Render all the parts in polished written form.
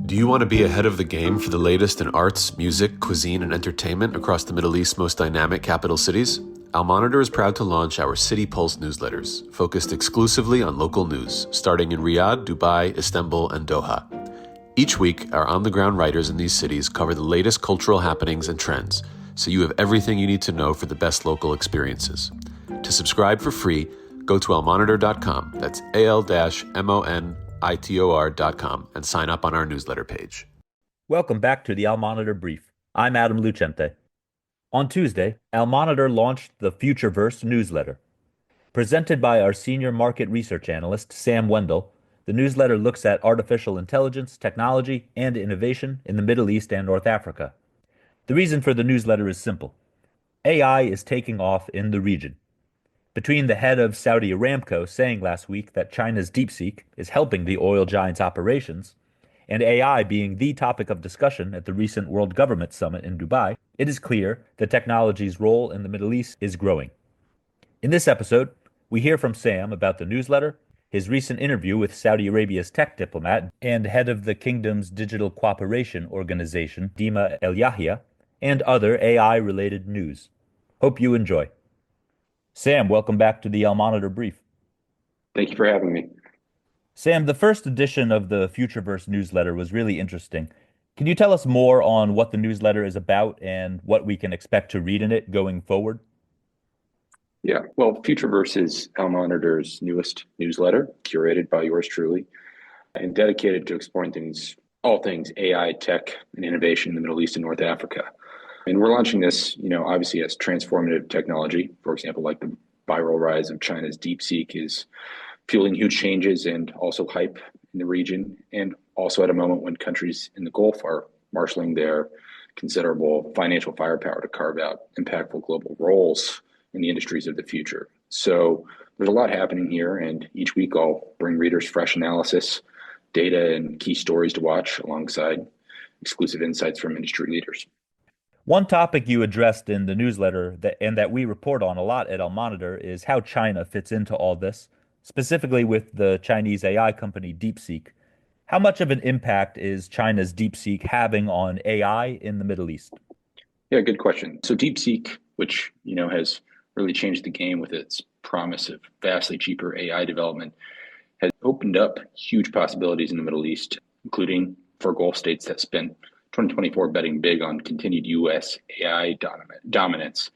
Do you want to be ahead of the game for the latest in arts, music, cuisine, and entertainment across the Middle East's most dynamic capital cities? Al Monitor is proud to launch our City Pulse newsletters, focused exclusively on local news, starting in Riyadh, Dubai, Istanbul, and Doha. Each week, our on-the-ground writers in these cities cover the latest cultural happenings and trends, so you have everything you need to know for the best local experiences. To subscribe for free, go to almonitor.com, that's al-monitor.com, and sign up on our newsletter page. Welcome back to the Al Monitor Brief. I'm Adam Lucente. On Tuesday, Al Monitor launched the FutureVerse newsletter. Presented by our senior market research analyst, Sam Wendell, the newsletter looks at artificial intelligence, technology, and innovation in the Middle East and North Africa. The reason for the newsletter is simple. AI is taking off in the region. Between the head of Saudi Aramco saying last week that China's DeepSeek is helping the oil giant's operations, and AI being the topic of discussion at the recent World Government Summit in Dubai, it is clear that technology's role in the Middle East is growing. In this episode, we hear from Sam about the newsletter, his recent interview with Saudi Arabia's tech diplomat and head of the kingdom's digital cooperation organization, Dima El Yahya, and other AI-related news. Hope you enjoy. Sam, welcome back to the Al Monitor Brief. Thank you for having me. Sam, the first edition of the FutureVerse newsletter was really interesting. Can you tell us more on what the newsletter is about and what we can expect to read in it going forward? Yeah, well, FutureVerse is Al Monitor's newest newsletter, curated by yours truly, and dedicated to exploring all things AI, tech, and innovation in the Middle East and North Africa. And we're launching this, obviously as transformative technology. For example, like the viral rise of China's DeepSeek is fueling huge changes and also hype in the region, and also at a moment when countries in the Gulf are marshaling their considerable financial firepower to carve out impactful global roles in the industries of the future. So there's a lot happening here, and each week I'll bring readers fresh analysis, data, and key stories to watch alongside exclusive insights from industry leaders. One topic you addressed in the newsletter that we report on a lot at Al Monitor is how China fits into all this, specifically with the Chinese AI company DeepSeek. How much of an impact is China's DeepSeek having on AI in the Middle East? Yeah, good question. So DeepSeek, which has really changed the game with its promise of vastly cheaper AI development, has opened up huge possibilities in the Middle East, including for Gulf states that spent 2024 betting big on continued U.S. AI dominance.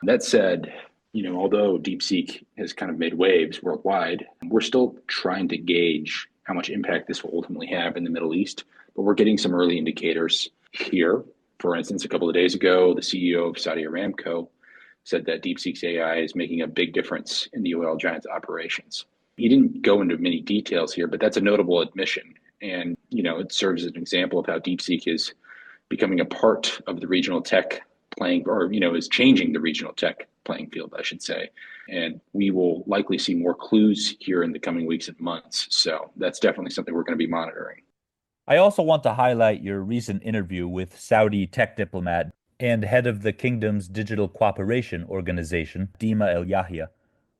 That said, although DeepSeek has kind of made waves worldwide, we're still trying to gauge how much impact this will ultimately have in the Middle East. But we're getting some early indicators here. For instance, a couple of days ago, the CEO of Saudi Aramco said that DeepSeek's AI is making a big difference in the oil giant's operations. He didn't go into many details here, but that's a notable admission. And, it serves as an example of how DeepSeek is becoming a part of the regional tech playing, or, is changing the regional tech playing field, I should say. And we will likely see more clues here in the coming weeks and months. So that's definitely something we're going to be monitoring. I also want to highlight your recent interview with Saudi tech diplomat and head of the kingdom's digital cooperation organization, Dima El Yahya.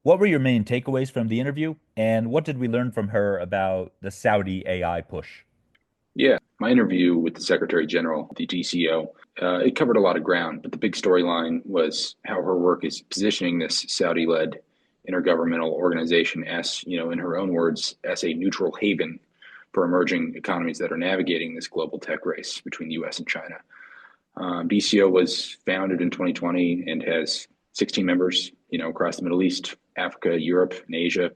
What were your main takeaways from the interview, and what did we learn from her about the Saudi AI push? Yeah, my interview with the Secretary General, the DCO, it covered a lot of ground, but the big storyline was how her work is positioning this Saudi-led intergovernmental organization as, in her own words, as a neutral haven for emerging economies that are navigating this global tech race between the U.S. and China. DCO was founded in 2020 and has 16 members, across the Middle East, Africa, Europe, and Asia. And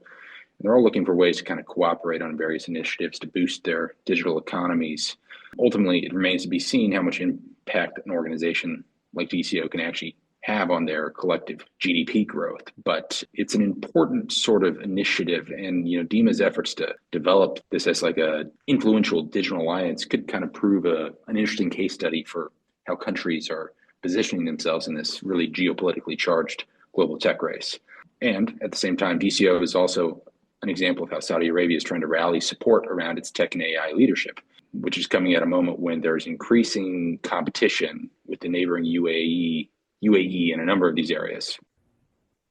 they're all looking for ways to kind of cooperate on various initiatives to boost their digital economies. Ultimately, it remains to be seen how much impact an organization like DCO can actually have on their collective GDP growth. But it's an important sort of initiative. And, Dima's efforts to develop this as like a influential digital alliance could kind of prove an interesting case study for how countries are positioning themselves in this really geopolitically charged global tech race. And at the same time, DCO is also an example of how Saudi Arabia is trying to rally support around its tech and AI leadership, which is coming at a moment when there's increasing competition with the neighboring UAE in a number of these areas.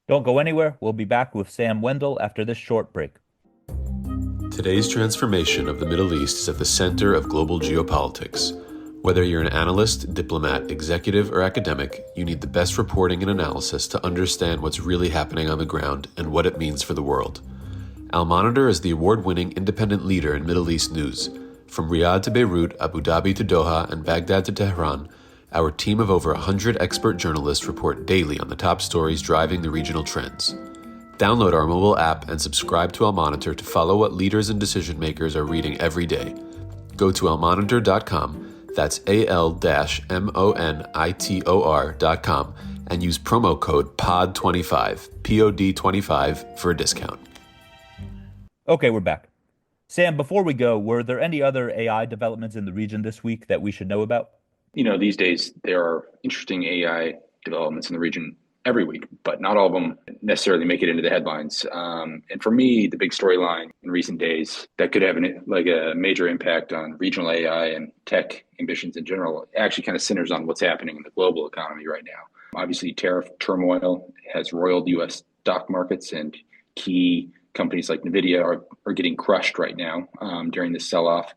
Don't go anywhere. We'll be back with Sam Wendell after this short break. Today's transformation of the Middle East is at the center of global geopolitics. Whether you're an analyst, diplomat, executive, or academic, you need the best reporting and analysis to understand what's really happening on the ground and what it means for the world. Al Monitor is the award-winning independent leader in Middle East news. From Riyadh to Beirut, Abu Dhabi to Doha, and Baghdad to Tehran, our team of over 100 expert journalists report daily on the top stories driving the regional trends. Download our mobile app and subscribe to Al Monitor to follow what leaders and decision makers are reading every day. Go to almonitor.com, that's AL-MONITOR.com, and use promo code POD25, POD25, for a discount. Okay, we're back. Sam, before we go, were there any other AI developments in the region this week that we should know about? These days there are interesting AI developments in the region every week, but not all of them necessarily make it into the headlines. And for me, the big storyline in recent days that could have a major impact on regional AI and tech ambitions in general actually kind of centers on what's happening in the global economy right now. Obviously, tariff turmoil has roiled U.S. stock markets, and key companies like NVIDIA are getting crushed right now during this sell-off.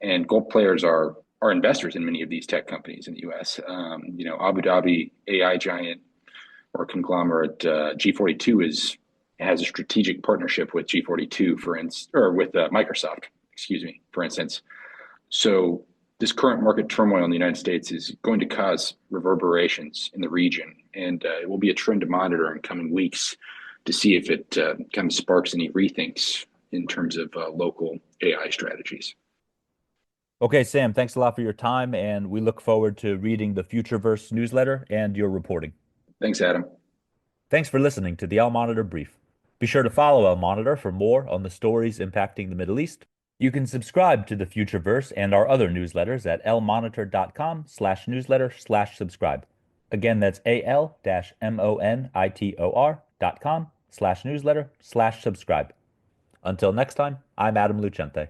And gold players are investors in many of these tech companies in the U.S. Abu Dhabi AI giant or conglomerate G42 has a strategic partnership with G42 with Microsoft, for instance. So this current market turmoil in the United States is going to cause reverberations in the region, and it will be a trend to monitor in coming weeks to see if it kind of sparks any rethinks in terms of local AI strategies. Okay, Sam, thanks a lot for your time, and we look forward to reading the FutureVerse newsletter and your reporting. Thanks, Adam. Thanks for listening to the Al Monitor Brief. Be sure to follow Al Monitor for more on the stories impacting the Middle East. You can subscribe to the FutureVerse and our other newsletters at almonitor.com/newsletter/subscribe. Again, that's AL-MONITOR.com/newsletter/subscribe. Until next time, I'm Adam Lucente.